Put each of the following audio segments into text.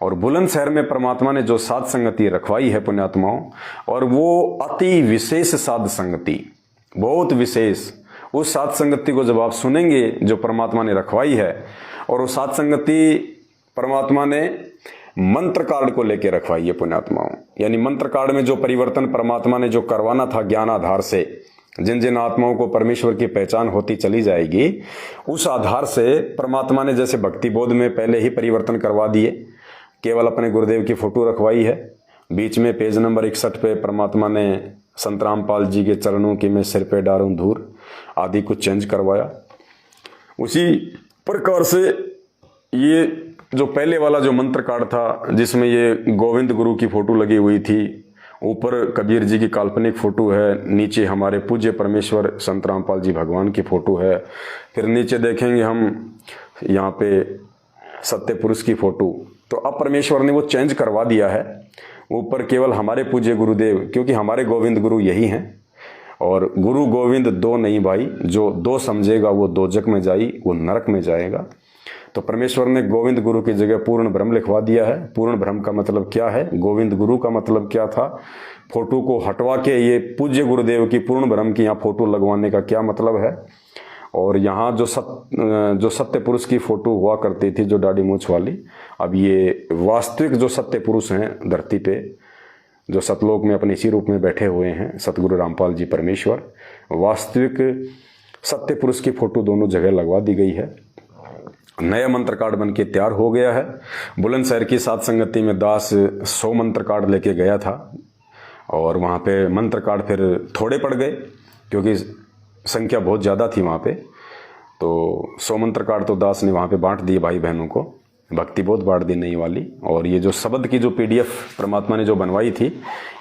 और बुलंदशहर में परमात्मा ने जो साध संगति रखवाई है पुण्यात्माओं, और वो अति विशेष साध संगति, बहुत विशेष। उस साध संगति को जब आप सुनेंगे जो परमात्मा ने रखवाई है, और वो साध संगति परमात्मा ने मंत्र कार्ड को लेकर रखवाई है पुण्यात्माओं। यानी मंत्र कार्ड में जो परिवर्तन परमात्मा ने जो करवाना था ज्ञान आधार से, जिन जिन आत्माओं को परमेश्वर की पहचान होती चली जाएगी, उस आधार से परमात्मा ने जैसे भक्ति बोध में पहले ही परिवर्तन करवा दिए, केवल अपने गुरुदेव की फोटो रखवाई है। बीच में पेज नंबर 61 पे परमात्मा ने संत रामपाल जी के चरणों की मैं सिर पे डारूं धूर आदि कुछ चेंज करवाया। उसी प्रकार से ये जो पहले वाला जो मंत्र कार्ड था, जिसमें ये गोविंद गुरु की फोटो लगी हुई थी, ऊपर कबीर जी की काल्पनिक फोटो है, नीचे हमारे पूज्य परमेश्वर संत रामपाल जी भगवान की फोटो है, फिर नीचे देखेंगे हम यहाँ पे सत्य पुरुष की फोटो। तो अब परमेश्वर ने वो चेंज करवा दिया है, ऊपर केवल हमारे पूज्य गुरुदेव, क्योंकि हमारे गोविंद गुरु यही हैं। और गुरु गोविंद दो नहीं भाई, जो दो समझेगा वो दोजक में जाई, वो नरक में जाएगा। तो परमेश्वर ने गोविंद गुरु की जगह पूर्ण ब्रह्म लिखवा दिया है। पूर्ण ब्रह्म का मतलब क्या है, गोविंद गुरु का मतलब क्या था, फोटो को हटवा के ये पूज्य गुरुदेव की पूर्ण ब्रह्म की यहाँ फोटो लगवाने का क्या मतलब है। और यहाँ जो सत्य पुरुष की फोटो हुआ करती थी, जो दाढ़ी मूछ वाली, अब ये वास्तविक जो सत्य पुरुष हैं धरती पे, जो सतलोक में अपने इसी रूप में बैठे हुए हैं, सतगुरु रामपाल जी परमेश्वर, वास्तविक सत्य पुरुष की फोटो दोनों जगह लगवा दी गई है। नया मंत्र कार्ड बन के तैयार हो गया है। बुलंदशहर की साध संगति में दास 100 मंत्र कार्ड लेके गया था, और वहाँ पे मंत्र कार्ड फिर थोड़े पड़ गए क्योंकि संख्या बहुत ज़्यादा थी वहाँ पे। तो 100 मंत्र कार्ड तो दास ने वहाँ पे बांट दिए भाई बहनों को, भक्ति बहुत बांट दी नई वाली। और ये जो शब्द की जो PDF परमात्मा ने जो बनवाई थी,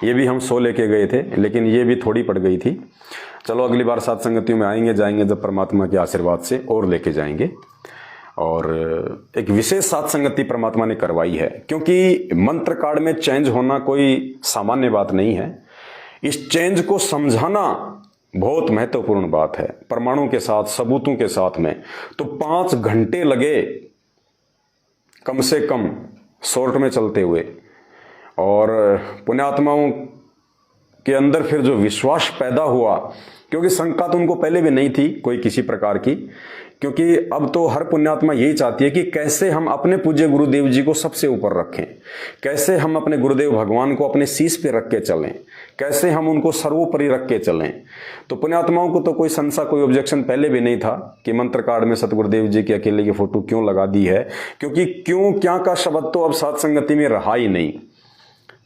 ये भी हम 100 लेके गए थे, लेकिन ये भी थोड़ी पड़ गई थी। चलो अगली बार साध संगतियों में आएंगे जाएंगे जब परमात्मा के आशीर्वाद से और लेके जाएंगे। और एक विशेष साध संगति परमात्मा ने करवाई है, क्योंकि मंत्र कार्ड में चेंज होना कोई सामान्य बात नहीं है। इस चेंज को समझाना बहुत महत्वपूर्ण बात है, प्रमाणों के साथ, सबूतों के साथ में। तो 5 घंटे लगे कम से कम शॉर्ट में चलते हुए, और पुण्यात्माओं के अंदर फिर जो विश्वास पैदा हुआ, क्योंकि शंका तो उनको पहले भी नहीं थी कोई किसी प्रकार की, क्योंकि अब तो हर पुण्यात्मा यही चाहती है कि कैसे हम अपने पूज्य गुरुदेव जी को सबसे ऊपर रखें, कैसे हम अपने गुरुदेव भगवान को अपने शीश पे रख के चलें, कैसे हम उनको सर्वोपरि रख के चलें। तो पुण्यात्माओं को तो कोई संशय, कोई ऑब्जेक्शन पहले भी नहीं था कि मंत्र कार्ड में सतगुरुदेव जी की अकेले की फोटो क्यों लगा दी है, क्योंकि क्यों क्या का शब्द तो अब साध संगति में रहा ही नहीं।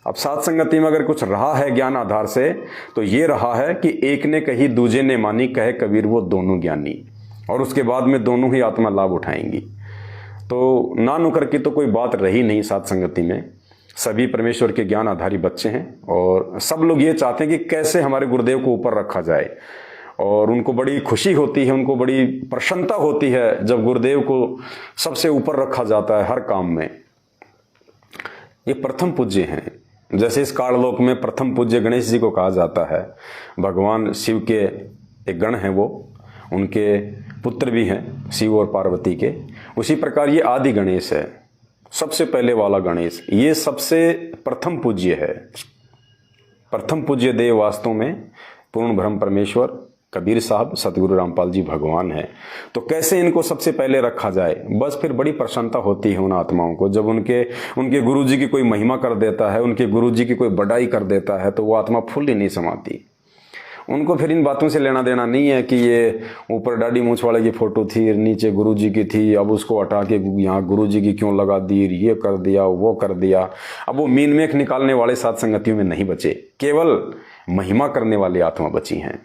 अब साध संगति में अगर कुछ रहा है ज्ञान आधार से, तो ये रहा है कि एक ने कही दूजे ने मानी, कहे कबीर वो दोनों ज्ञानी, और उसके बाद में दोनों ही आत्मा लाभ उठाएंगी। तो ना नुकर की तो कोई बात रही नहीं साध संगति में। सभी परमेश्वर के ज्ञान आधारी बच्चे हैं, और सब लोग ये चाहते हैं कि कैसे हमारे गुरुदेव को ऊपर रखा जाए। और उनको बड़ी खुशी होती है, उनको बड़ी प्रसन्नता होती है जब गुरुदेव को सबसे ऊपर रखा जाता है हर काम में। ये प्रथम पूज्य हैं, जैसे इस काललोक में प्रथम पूज्य गणेश जी को कहा जाता है। भगवान शिव के एक गण हैं, वो उनके पुत्र भी हैं शिव और पार्वती के। उसी प्रकार ये आदि गणेश है, सबसे पहले वाला गणेश, ये सबसे प्रथम पूज्य है। प्रथम पूज्य देव वास्तव में पूर्ण ब्रह्म परमेश्वर कबीर साहब सतगुरु रामपाल जी भगवान है। तो कैसे इनको सबसे पहले रखा जाए, बस फिर बड़ी प्रसन्नता होती है उन आत्माओं को जब उनके गुरु जी की कोई महिमा कर देता है, उनके गुरु जी की कोई बढ़ाई कर देता है, तो वो आत्मा फुल ही नहीं समाती। उनको फिर इन बातों से लेना देना नहीं है कि ये ऊपर दाढ़ी मूछ वाले की फोटो थी, नीचे गुरु जी की थी, अब उसको हटा के यहाँ गुरु जी की क्यों लगा दी, ये कर दिया वो कर दिया। अब वो मीन मेख निकालने वाले साध संगतियों में नहीं बचे, केवल महिमा करने वाली आत्मा बची हैं।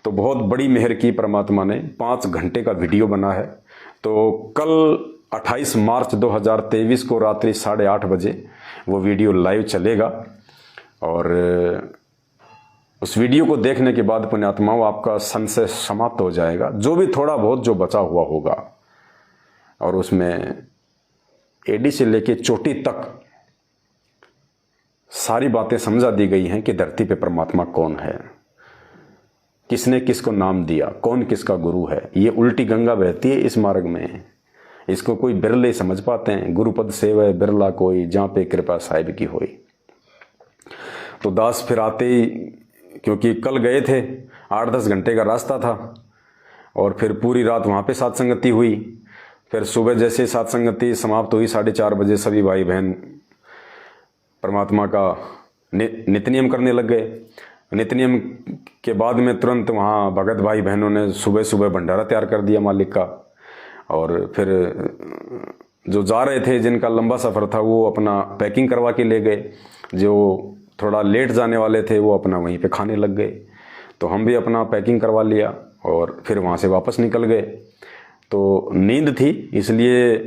तो बहुत बड़ी मेहर की परमात्मा ने 5 घंटे का वीडियो बना है। तो कल 28 मार्च 2023 को रात्रि 8:30 बजे वो वीडियो लाइव चलेगा, और उस वीडियो को देखने के बाद पुण्यात्माओं आपका संशय समाप्त हो जाएगा, जो भी थोड़ा बहुत जो बचा हुआ होगा। और उसमें एडी से लेके चोटी तक सारी बातें समझा दी गई हैं कि धरती पे परमात्मा कौन है, किसने किसको नाम दिया, कौन किसका गुरु है। ये उल्टी गंगा बहती है इस मार्ग में, इसको कोई बिरले समझ पाते हैं। गुरुपद सेवै बिरला कोई, जहाँ पे कृपा साहिब की होई। तो दास फिर आते ही, क्योंकि कल गए थे, 8-10 घंटे का रास्ता था, और फिर पूरी रात वहाँ पे सात संगति हुई। फिर सुबह जैसे सात संगति समाप्त हुई 4:30 बजे सभी भाई बहन परमात्मा का नित्य नियम करने लग गए। नित्य नियम के बाद में तुरंत वहाँ भगत भाई बहनों ने सुबह सुबह भंडारा तैयार कर दिया मालिक का। और फिर जो जा रहे थे, जिनका लंबा सफ़र था, वो अपना पैकिंग करवा के ले गए। जो थोड़ा लेट जाने वाले थे वो अपना वहीं पे खाने लग गए। तो हम भी अपना पैकिंग करवा लिया और फिर वहाँ से वापस निकल गए। तो नींद थी, इसलिए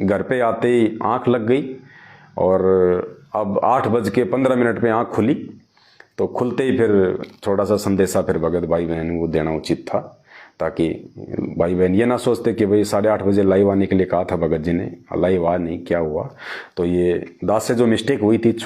घर पे आते ही आँख लग गई, और अब 8:15 पे आँख खुली। तो खुलते ही फिर थोड़ा सा संदेशा फिर भगत भाई बहन को देना उचित था, ताकि भाई बहन ये ना सोचते कि भाई 8:30 बजे लाइव आने के लिए कहा था भगत जी ने, लाइव आ नहीं, क्या हुआ। तो ये दास से जो मिस्टेक हुई थी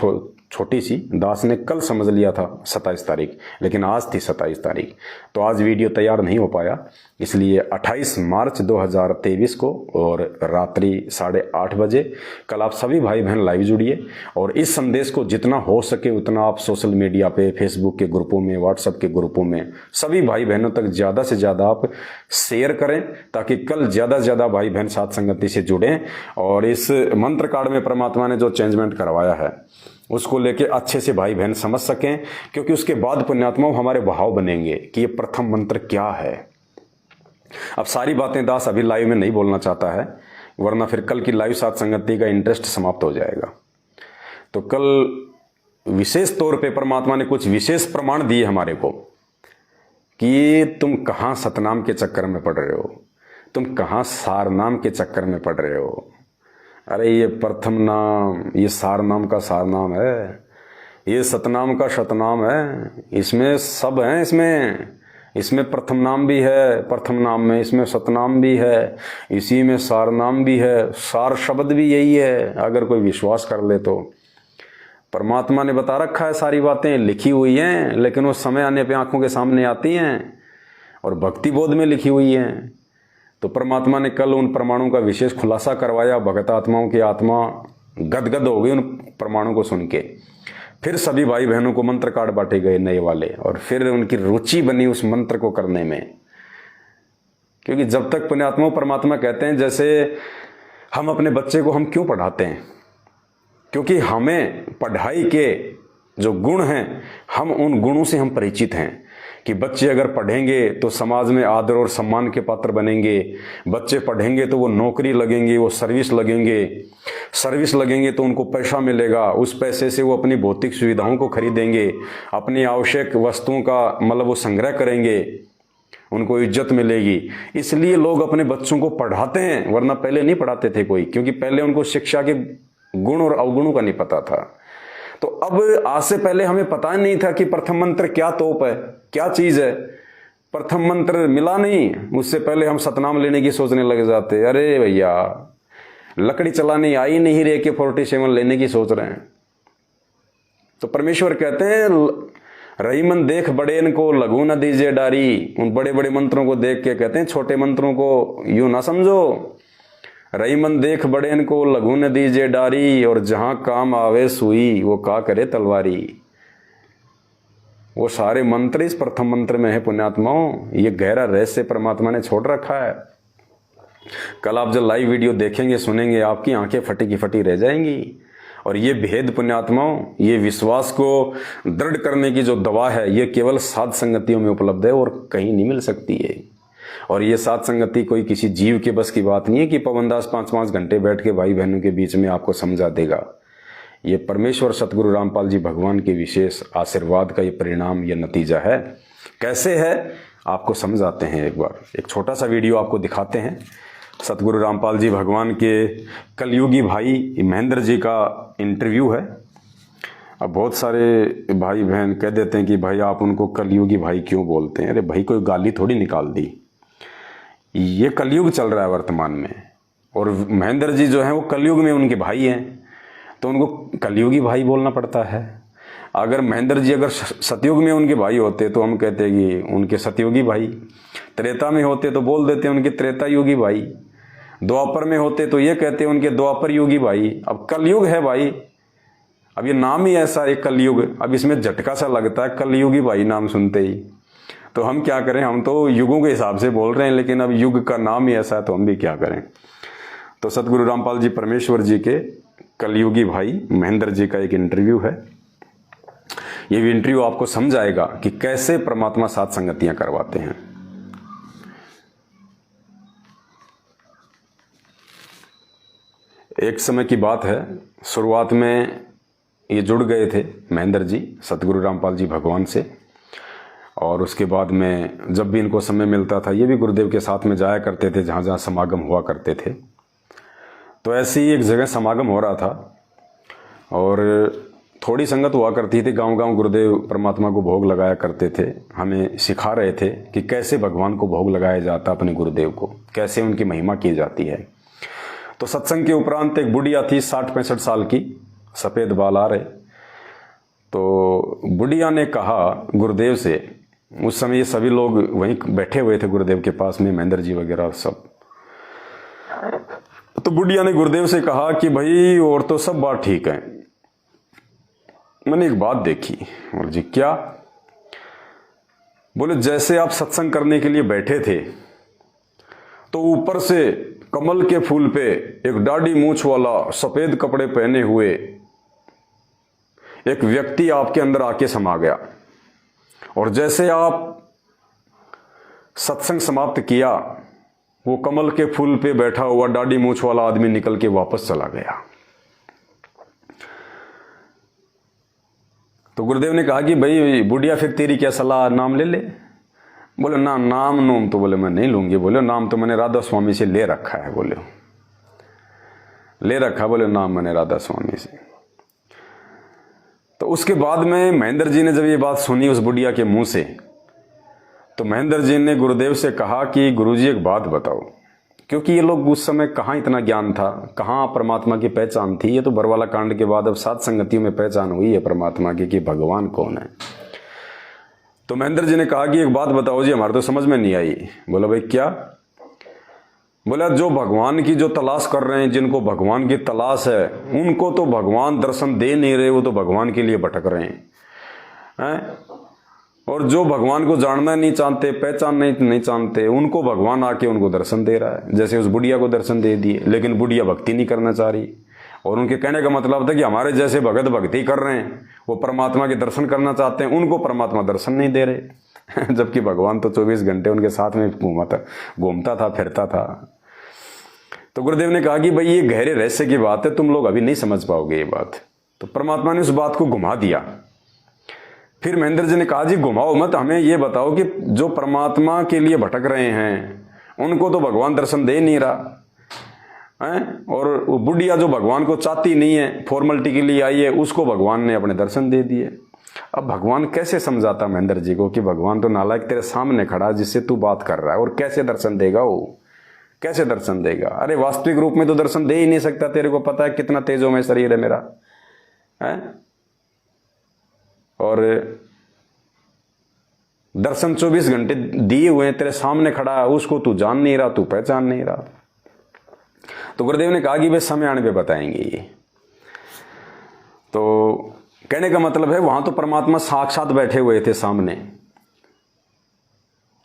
छोटी सी, दास ने कल समझ लिया था 27 तारीख, लेकिन आज थी 27 तारीख। तो आज वीडियो तैयार नहीं हो पाया, इसलिए 28 मार्च 2023 को और रात्रि 8:30 बजे कल आप सभी भाई बहन लाइव जुड़िए। और इस संदेश को जितना हो सके उतना आप सोशल मीडिया पे, फेसबुक के ग्रुपों में, व्हाट्सएप के ग्रुपों में सभी भाई बहनों तक ज़्यादा से ज़्यादा आप शेयर करें, ताकि कल ज़्यादा से ज़्यादा भाई बहन सात संगति से जुड़ें। और इस मंत्र कार्ड में परमात्मा ने जो चेंजमेंट करवाया है उसको लेके अच्छे से भाई बहन समझ सकें, क्योंकि उसके बाद पुण्यात्माओं हमारे भाव बनेंगे कि ये प्रथम मंत्र क्या है। अब सारी बातें दास अभी लाइव में नहीं बोलना चाहता है, वरना फिर कल की लाइव सात संगति का इंटरेस्ट समाप्त हो जाएगा। तो कल विशेष तौर पे परमात्मा ने कुछ विशेष प्रमाण दिए हमारे को कि तुम कहाँ सतनाम के चक्कर में पड़ रहे हो, तुम कहाँ सार नाम के चक्कर में पड़ रहे हो। अरे ये प्रथम नाम, ये सार नाम का सार नाम है, ये सतनाम का शतनाम है, इसमें सब है। इसमें प्रथम नाम भी है, प्रथम नाम में इसमें सतनाम भी है, इसी में सार नाम भी है, सार शब्द भी यही है। अगर कोई विश्वास कर ले तो परमात्मा ने बता रखा है, सारी बातें लिखी हुई हैं, लेकिन वो समय आने पे आंखों के सामने आती हैं और भक्ति बोध में लिखी हुई हैं। तो परमात्मा ने कल उन प्रमाणों का विशेष खुलासा करवाया। भगत आत्माओं की आत्मा गदगद हो गई उन प्रमाणों को सुन के। फिर सभी भाई बहनों को मंत्र कार्ड बांटे गए नए वाले, और फिर उनकी रुचि बनी उस मंत्र को करने में। क्योंकि जब तक पुण्यात्मा परमात्मा कहते हैं, जैसे हम अपने बच्चे को हम क्यों पढ़ाते हैं, क्योंकि हमें पढ़ाई के जो गुण हैं, हम उन गुणों से हम परिचित हैं कि बच्चे अगर पढ़ेंगे तो समाज में आदर और सम्मान के पात्र बनेंगे। बच्चे पढ़ेंगे तो वो नौकरी लगेंगे, वो सर्विस लगेंगे तो उनको पैसा मिलेगा। उस पैसे से वो अपनी भौतिक सुविधाओं को खरीदेंगे, अपनी आवश्यक वस्तुओं का मतलब वो संग्रह करेंगे, उनको इज्जत मिलेगी। इसलिए लोग अपने बच्चों को पढ़ाते हैं, वरना पहले नहीं पढ़ाते थे कोई, क्योंकि पहले उनको शिक्षा के गुण और अवगुणों का नहीं पता था। तो अब आज से पहले हमें पता नहीं था कि प्रथम मंत्र क्या तोप है, क्या चीज है। प्रथम मंत्र मिला नहीं, उससे पहले हम सतनाम लेने की सोचने लग जाते। अरे भैया, लकड़ी चलानी आई नहीं रे के 47 लेने की सोच रहे हैं। तो परमेश्वर कहते हैं, रही मन देख बड़े इनको लघु न दीजिए डारी। उन बड़े बड़े मंत्रों को देख के कहते हैं छोटे मंत्रों को यूं ना समझो। रही मन देख बड़े इनको लघु न दीजिए डारी, और जहां काम आवे सुई वो का करे तलवारी। वो सारे मंत्र इस प्रथम मंत्र में है पुण्यात्माओं। ये गहरा रहस्य परमात्मा ने छोड़ रखा है। कल आप जब लाइव वीडियो देखेंगे, सुनेंगे, आपकी आंखें फटी की फटी रह जाएंगी। और ये भेद पुण्यात्माओं, ये विश्वास को दृढ़ करने की जो दवा है, ये केवल साध संगतियों में उपलब्ध है और कहीं नहीं मिल सकती है। और ये साध संगति कोई किसी जीव के बस की बात नहीं है कि पवनदास 5-5 घंटे बैठ के भाई बहनों के बीच में आपको समझा देगा। ये परमेश्वर सतगुरु रामपाल जी भगवान के विशेष आशीर्वाद का ये परिणाम, ये नतीजा है। कैसे है आपको समझाते हैं। एक बार एक छोटा सा वीडियो आपको दिखाते हैं। सतगुरु रामपाल जी भगवान के कलयुगी भाई महेंद्र जी का इंटरव्यू है। अब बहुत सारे भाई बहन कह देते हैं कि भाई आप उनको कलयुगी भाई क्यों बोलते हैं। अरे भाई, कोई गाली थोड़ी निकाल दी। ये कलयुग चल रहा है वर्तमान में, और महेंद्र जी जो हैं वो कलयुग में उनके भाई हैं, तो उनको कलयुगी भाई बोलना पड़ता है। अगर महेंद्र जी अगर सतयुग में उनके भाई होते तो हम कहते कि उनके सतयुगी भाई, त्रेता में होते तो बोल देते उनके त्रेता युगी भाई, द्वापर में होते तो ये कहते उनके द्वापर युगी भाई, अब कलयुग है भाई, अब ये नाम ही ऐसा है कलयुग, अब इसमें झटका सा लगता है कलयुगी भाई नाम सुनते ही। तो हम क्या करें, हम तो युगों के हिसाब से बोल रहे हैं, लेकिन अब युग का नाम ही ऐसा है तो हम भी क्या करें। तो सतगुरु रामपाल जी परमेश्वर जी के कलयुगी भाई महेंद्र जी का एक इंटरव्यू है। ये भी इंटरव्यू आपको समझाएगा कि कैसे परमात्मा साथ संगतियां करवाते हैं। एक समय की बात है, शुरुआत में ये जुड़ गए थे महेंद्र जी सतगुरु रामपाल जी भगवान से, और उसके बाद में जब भी इनको समय मिलता था ये भी गुरुदेव के साथ में जाया करते थे जहाँ जहाँ समागम हुआ करते थे। तो ऐसे ही एक जगह समागम हो रहा था और थोड़ी संगत हुआ करती थी, गांव गांव गुरुदेव परमात्मा को भोग लगाया करते थे, हमें सिखा रहे थे कि कैसे भगवान को भोग लगाया जाता, अपने गुरुदेव को कैसे उनकी महिमा की जाती है। तो सत्संग के उपरांत एक बुढ़िया थी 60-65 साल की, सफ़ेद बाल आ रहे। तो बुढ़िया ने कहा गुरुदेव से, उस समय ये सभी लोग वहीं बैठे हुए थे गुरुदेव के पास में, महेंद्र जी वगैरह सब। तो बुढ़िया ने गुरुदेव से कहा कि भाई और तो सब बात ठीक है, मैंने एक बात देखी। और जी क्या? बोले जैसे आप सत्संग करने के लिए बैठे थे तो ऊपर से कमल के फूल पे एक दाढ़ी मूंछ वाला सफेद कपड़े पहने हुए एक व्यक्ति आपके अंदर आके समा गया, और जैसे आप सत्संग समाप्त किया वो कमल के फूल पे बैठा हुआ दाढ़ी मूंछ वाला आदमी निकल के वापस चला गया। तो गुरुदेव ने कहा कि भाई बुढ़िया फिर तेरी क्या सलाह, नाम ले ले। बोले ना, नाम नोम तो बोले मैं नहीं लूंगी। बोले नाम तो मैंने राधा स्वामी से ले रखा है। बोले ले रखा, बोले नाम मैंने राधा स्वामी से। तो उसके बाद में महेंद्र जी ने जब ये बात सुनी उस बुढ़िया के मुंह से, तो महेंद्र जी ने गुरुदेव से कहा कि गुरुजी एक बात बताओ, क्योंकि ये लोग उस समय कहाँ इतना ज्ञान था, कहाँ परमात्मा की पहचान थी। ये तो बरवाला कांड के बाद अब सात संगतियों में पहचान हुई है परमात्मा की कि भगवान कौन है। तो महेंद्र जी ने कहा कि एक बात बताओ जी, हमारे तो समझ में नहीं आई। बोला भाई क्या? बोला जो भगवान की जो तलाश कर रहे हैं, जिनको भगवान की तलाश है, उनको तो भगवान दर्शन दे नहीं रहे, वो तो भगवान के लिए भटक रहे हैं। और जो भगवान को जानना नहीं चाहते, पहचान नहीं जानते, उनको भगवान आके उनको दर्शन दे रहा है। जैसे उस बुढ़िया को दर्शन दे दिए, लेकिन बुढ़िया भक्ति नहीं करना चाह रही। और उनके कहने का मतलब था कि हमारे जैसे भगत भक्ति कर रहे हैं, वो परमात्मा के दर्शन करना चाहते हैं, उनको परमात्मा दर्शन नहीं दे रहे। जबकि भगवान तो 24 घंटे उनके साथ में घूमता था, फिरता था। तो गुरुदेव ने कहा कि भाई ये गहरे रहस्य की बात है, तुम लोग अभी नहीं समझ पाओगे ये बात। तो परमात्मा ने उस बात को घुमा दिया। फिर महेंद्र जी ने कहा जी घुमाओ मत, हमें ये बताओ कि जो परमात्मा के लिए भटक रहे हैं उनको तो भगवान दर्शन दे नहीं रहा है, और वो बुढ़िया जो भगवान को चाहती नहीं है, फॉर्मेलिटी के लिए आई है, उसको भगवान ने अपने दर्शन दे दिए। अब भगवान कैसे समझाता महेंद्र जी को कि भगवान तो नालायक तेरे सामने खड़ा जिससे तू बात कर रहा है, और कैसे दर्शन देगा वो, कैसे दर्शन देगा? अरे वास्तविक रूप में तो दर्शन दे ही नहीं सकता, तेरे को पता है कितना तेजोमय शरीर है मेरा, है? और दर्शन 24 घंटे दिए हुए तेरे सामने खड़ा है, उसको तू जान नहीं रहा, तू पहचान नहीं रहा। तो गुरुदेव ने कहा कि वे समय आने पे बताएंगे ये। तो कहने का मतलब है वहां तो परमात्मा साक्षात बैठे हुए थे सामने,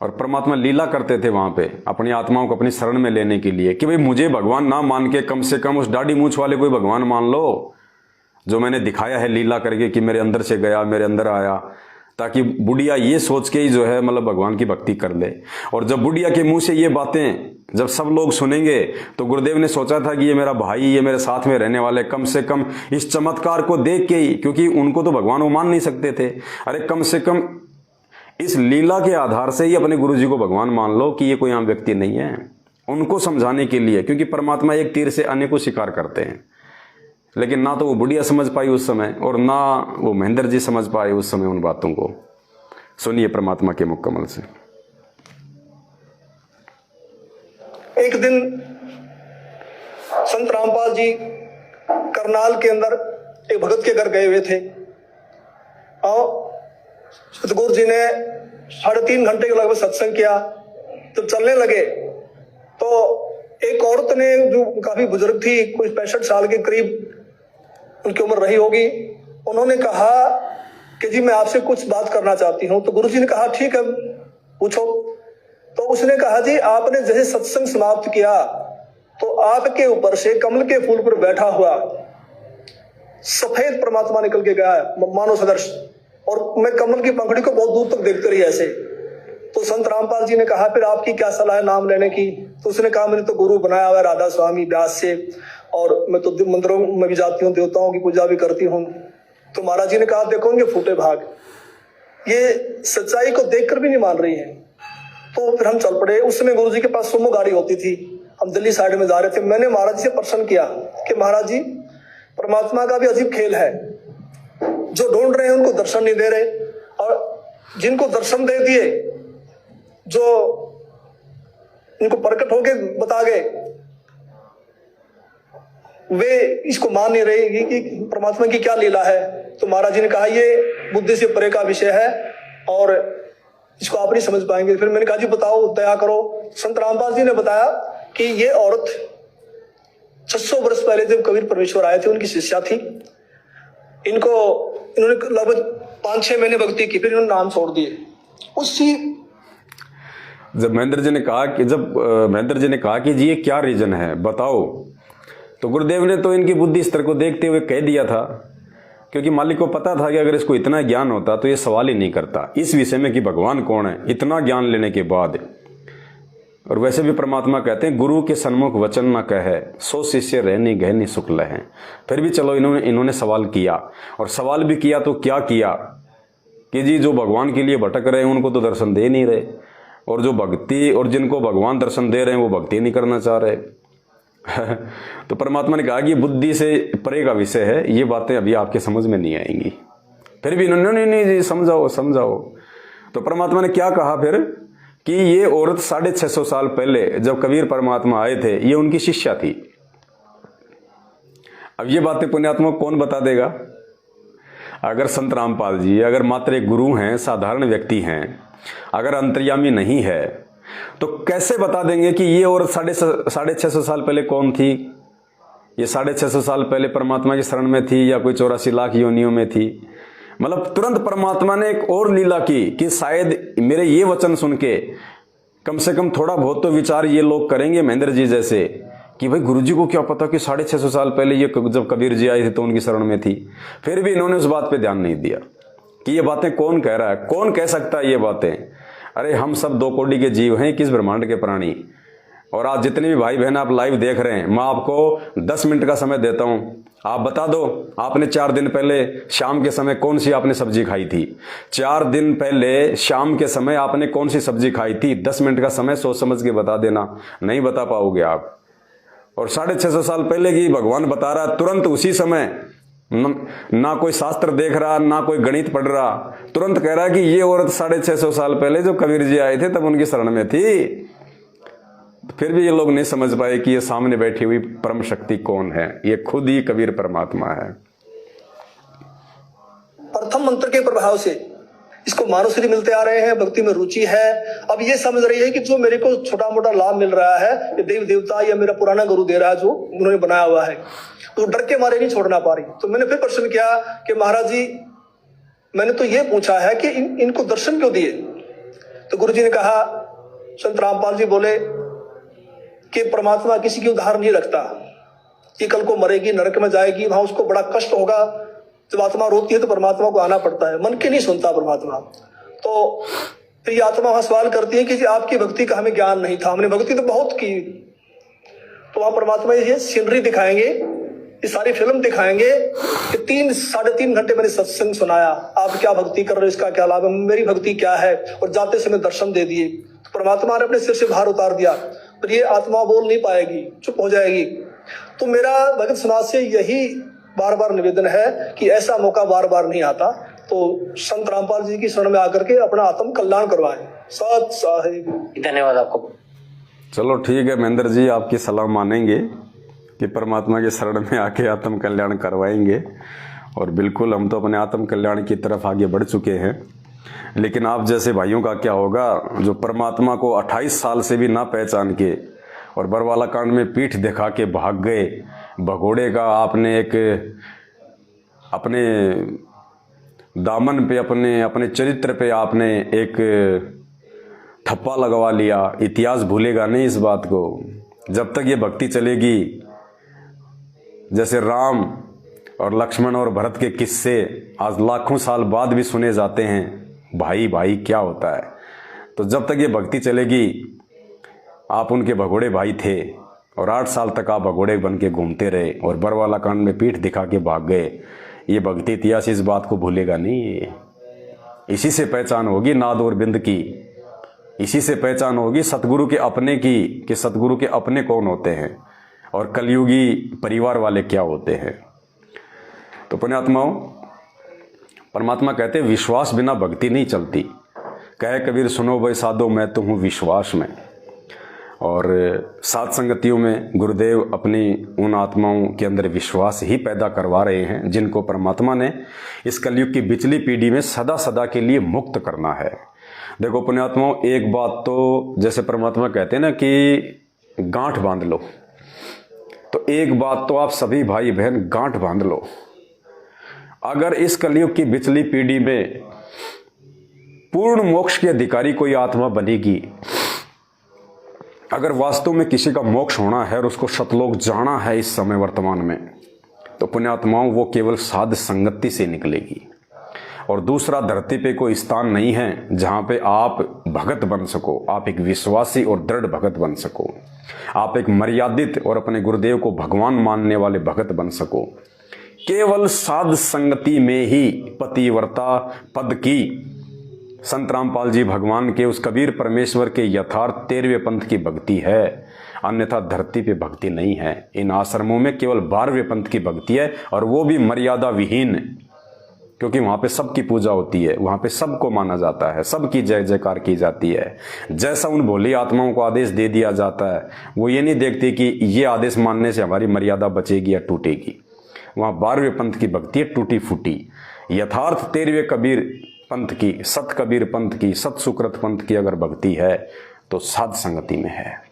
और परमात्मा लीला करते थे वहां पे अपनी आत्माओं को अपनी शरण में लेने के लिए कि भाई मुझे भगवान ना मान के कम से कम उस दाढ़ी मूंछ वाले को भगवान मान लो, जो मैंने दिखाया है लीला करके कि मेरे अंदर से गया, मेरे अंदर आया, ताकि बुढ़िया ये सोच के ही जो है मतलब भगवान की भक्ति कर ले। और जब बुढ़िया के मुंह से ये बातें जब सब लोग सुनेंगे, तो गुरुदेव ने सोचा था कि ये मेरा भाई, ये मेरे साथ में रहने वाले, कम से कम इस चमत्कार को देख के ही, क्योंकि उनको तो भगवान वो मान नहीं सकते थे, अरे कम से कम इस लीला के आधार से ही अपने गुरु जी को भगवान मान लो कि ये कोई आम व्यक्ति नहीं है, उनको समझाने के लिए। क्योंकि परमात्मा एक तीर से अनेकों शिकार करते हैं। लेकिन ना तो वो बुढ़िया समझ पाई उस समय, और ना वो महेंद्र जी समझ पाए उस समय उन बातों को। सुनिए परमात्मा के मुकम्मल से। एक दिन संत रामपाल जी करनाल के अंदर एक भगत के घर गए हुए थे, और सतगुरु जी ने 3.5 घंटे के लगभग सत्संग किया। जब चलने लगे तो एक औरत ने जो काफी बुजुर्ग थी, कोई 65 साल के करीब उनकी उम्र रही होगी, उन्होंने कहा कि जी मैं आपसे कुछ बात करना चाहती हूँ। तो गुरुजी ने कहा ठीक है पूछो। तो उसने कहा जी आपने जैसे सत्संग समाप्त किया तो आपके ऊपर से कमल के फूल पर बैठा हुआ सफेद परमात्मा निकल के गया है, मानव सदृश, और मैं कमल की पंखड़ी को बहुत दूर तक देखते रही ऐसे। तो संत रामपाल जी ने कहा फिर आपकी क्या सलाह है नाम लेने की? तो उसने कहा मैंने तो गुरु बनाया हुआ है राधा स्वामी व्यास से, और मैं तो मंदिरों में भी जाती हूँ, देवताओं की पूजा भी करती हूँ। तो महाराज जी ने कहा देखो इनके फूटे भाग, ये सच्चाई को देखकर भी नहीं मान रही है। तो फिर हम चल पड़े। उस समय गुरु जी के पास सुमो गाड़ी होती थी, हम दिल्ली साइड में जा रहे थे। मैंने महाराज जी से प्रश्न किया कि महाराज जी परमात्मा का भी अजीब खेल है, जो ढूंढ रहे हैं उनको दर्शन नहीं दे रहे, और जिनको दर्शन दे दिए, जो इनको प्रकट होके बता गए, वे इसको मान नहीं रहे कि परमात्मा की क्या लीला है। तो महाराज जी ने कहा ये बुद्धि से परे का विषय है और इसको आप नहीं समझ पाएंगे। फिर मैंने कहा जी बताओ, दया करो। संत रामपाल जी ने बताया कि ये औरत 600 वर्ष पहले जब कबीर परमेश्वर आए थे उनकी शिष्या थी। इन्होंने लगभग 5-6 महीने भक्ति की, फिर इन्होंने नाम छोड़ दिए। उसी जब महेंद्र जी ने कहा कि जी ये क्या रीजन है बताओ, तो गुरुदेव ने तो इनकी बुद्धि स्तर को देखते हुए कह दिया था, क्योंकि मालिक को पता था कि अगर इसको इतना ज्ञान होता तो ये सवाल ही नहीं करता इस विषय में कि भगवान कौन है, इतना ज्ञान लेने के बाद। और वैसे भी परमात्मा कहते हैं गुरु के सन्मुख वचन न कहे, सो शिष्य रहनी गहनी सुख लहे। फिर भी चलो इन्होंने सवाल किया, और सवाल भी किया तो क्या किया कि जी जो भगवान के लिए भटक रहे हैं उनको तो दर्शन दे नहीं रहे, और जो भक्ति और जिनको भगवान दर्शन दे रहे हैं वो भक्ति नहीं करना चाह रहे। तो परमात्मा ने कहा कि बुद्धि से परे का विषय है, ये बातें अभी आपके समझ में नहीं आएंगी। फिर भी इन्होंने नहीं जी समझाओ। तो परमात्मा ने क्या कहा फिर कि ये औरत 650 साल पहले जब कबीर परमात्मा आए थे ये उनकी शिष्या थी। अब ये बातें पुण्यात्मा कौन बता देगा? अगर संत रामपाल जी अगर मात्र एक गुरु हैं, साधारण व्यक्ति हैं, अगर अंतर्यामी नहीं है, तो कैसे बता देंगे कि ये औरत 650 साल पहले कौन थी? ये 650 साल पहले परमात्मा की शरण में थी या कोई 84 लाख योनियों में थी? मतलब तुरंत परमात्मा ने एक और लीला की कि शायद मेरे ये वचन सुन के कम से कम थोड़ा बहुत तो विचार ये लोग करेंगे महेंद्र जी जैसे, कि भाई गुरुजी को क्या पता कि 650 साल पहले ये जब कबीर जी आए थे तो उनकी शरण में थी। फिर भी इन्होंने उस बात पे ध्यान नहीं दिया कि ये बातें कौन कह रहा है, कौन कह सकता है ये बातें। अरे हम सब 2 कोटि के जीव हैं, किस ब्रह्मांड के प्राणी। और आज जितने भी भाई बहन आप लाइव देख रहे हैं, मैं आपको 10 मिनट का समय देता हूं, आप बता दो आपने 4 दिन पहले शाम के समय कौन सी आपने सब्जी खाई थी? 4 दिन पहले शाम के समय आपने कौन सी सब्जी खाई थी? 10 मिनट का समय सोच समझ के बता देना, नहीं बता पाओगे आप। और 650 साल पहले की भगवान बता रहा तुरंत उसी समय, ना कोई शास्त्र देख रहा ना कोई गणित पढ़ रहा, तुरंत कह रहा कि ये औरत 650 साल पहले जो कबीर जी आए थे तब उनकी शरण में थी। फिर भी ये लोग नहीं समझ पाए कि ये सामने बैठी हुई परम शक्ति कौन है, ये खुद ही कबीर परमात्मा है। प्रथम मंत्र के प्रभाव से इसको मानव श्री मिलते आ रहे हैं, भक्ति में रुचि है। अब ये समझ रही है कि जो मेरे को छोटा मोटा लाभ मिल रहा है ये देव देवता या मेरा पुराना गुरु दे रहा है, जो उन्होंने बनाया हुआ है, तो डर के मारे नहीं छोड़ना पा रही। तो मैंने फिर प्रश्न किया कि महाराज जी मैंने तो ये पूछा है कि इनको दर्शन क्यों दिए? तो गुरु जी ने कहा, संत रामपाल जी बोले कि परमात्मा किसी की उधार नहीं रखता, ये कल को मरेगी, नरक में जाएगी, वहां उसको बड़ा कष्ट होगा। जब आत्मा रोती है तो परमात्मा को आना पड़ता है, मन के नहीं सुनता परमात्मा। तो फिर ये आत्मा वहां सवाल करती है कि आपकी भक्ति का हमें ज्ञान नहीं था, हमने भक्ति तो बहुत की। तो वहां परमात्मा ये सीनरी दिखाएंगे, ये सारी फिल्म दिखाएंगे कि 3-3.5 घंटे मैंने सत्संग सुनाया, आप क्या भक्ति कर रहे हो, इसका क्या लाभ है, मेरी भक्ति क्या है, और जाते समय दर्शन दे दिए। तो परमात्मा ने अपने सिर से भार उतार दिया, पर ये आत्मा बोल नहीं पाएगी, चुप हो जाएगी। तो मेरा भगत समाज से यही बार बार निवेदन है कि ऐसा मौका बार बार नहीं आता, तो संत रामपाल जी की शरण में आकर के अपना आत्म कल्याण करवाएं। सत साहिब। धन्यवाद आपको। चलो ठीक है महेंद्र जी, आपकी सलाह मानेंगे कि परमात्मा के शरण में आके आत्म कल्याण करवाएंगे, और बिल्कुल हम तो अपने आत्म कल्याण की तरफ आगे बढ़ चुके हैं। लेकिन आप जैसे भाइयों का क्या होगा जो परमात्मा को 28 साल से भी ना पहचान के और बरवाला कांड में पीठ दिखा के भाग गए। भगोड़े का आपने एक अपने दामन पे, अपने चरित्र पे आपने एक ठप्पा लगवा लिया। इतिहास भूलेगा नहीं इस बात को। जब तक ये भक्ति चलेगी, जैसे राम और लक्ष्मण और भरत के किस्से आज लाखों साल बाद भी सुने जाते हैं, भाई भाई क्या होता है। तो जब तक ये भक्ति चलेगी, आप उनके भगोड़े भाई थे और 8 साल तक आप भगोड़े बन के घूमते रहे और बरवाला कांड में पीठ दिखा के भाग गए। ये भक्ति इतिहास इस बात को भूलेगा नहीं। इसी से पहचान होगी नाद और बिंद की, इसी से पहचान होगी सतगुरु के अपने की, कि सतगुरु के अपने कौन होते हैं और कलयुगी परिवार वाले क्या होते हैं। तो पुण्यात्माओं, परमात्मा कहते हैं विश्वास बिना भक्ति नहीं चलती। कहे कबीर सुनो भाई साधो, मैं तो हूँ विश्वास में। और सात संगतियों में गुरुदेव अपनी उन आत्माओं के अंदर विश्वास ही पैदा करवा रहे हैं जिनको परमात्मा ने इस कलयुग की बिचली पीढ़ी में सदा सदा के लिए मुक्त करना है। देखो पुण्यात्माओं, एक बात तो जैसे परमात्मा कहते हैं ना कि गांठ बांध लो, तो एक बात तो आप सभी भाई बहन गांठ बांध लो। अगर इस कलयुग की बिचली पीढ़ी में पूर्ण मोक्ष के अधिकारी कोई आत्मा बनेगी, अगर वास्तव में किसी का मोक्ष होना है और उसको सतलोक जाना है इस समय वर्तमान में, तो पुण्यात्माओं वो केवल साध संगति से निकलेगी। और दूसरा, धरती पे कोई स्थान नहीं है जहां पे आप भगत बन सको, आप एक विश्वासी और दृढ़ भगत बन सको, आप एक मर्यादित और अपने गुरुदेव को भगवान मानने वाले भगत बन सको। केवल साध संगति में ही पतिव्रता पद की, संत रामपाल जी भगवान के, उस कबीर परमेश्वर के यथार्थ 13वें पंथ की भक्ति है। अन्यथा धरती पे भक्ति नहीं है। इन आश्रमों में केवल 12वें पंथ की भक्ति है, और वो भी मर्यादा विहीन, क्योंकि वहां पे सबकी पूजा होती है, वहां पे सबको माना जाता है, सबकी जय जयकार की जाती है। जैसा उन भोली आत्माओं को आदेश दे दिया जाता है, वो ये नहीं देखते कि ये आदेश मानने से हमारी मर्यादा बचेगी या टूटेगी। वहां 12वें पंथ की भक्ति है, टूटी फूटी। यथार्थ 13वें कबीर पंथ की, सत कबीर पंथ की, सत सुकृत पंथ की अगर भक्ति है तो साध संगति में है।